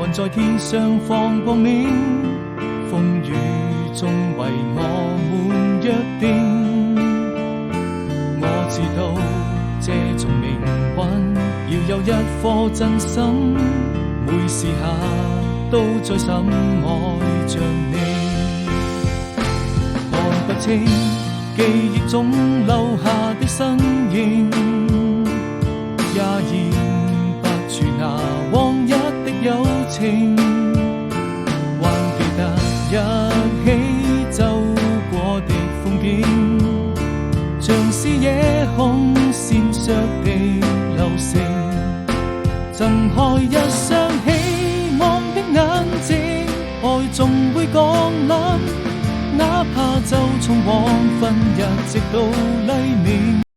還在天上放光明，風雨中為我們約定。我知道這種命運要有一顆真心，每時刻都在深愛着你。看不清記憶中留下的身影，也認不住那往日的友情，還記得一起走過的風景，像是夜空閃爍的流星，睜開一雙希望的眼睛，愛總會降臨，哪怕就從黃昏一直到黎明。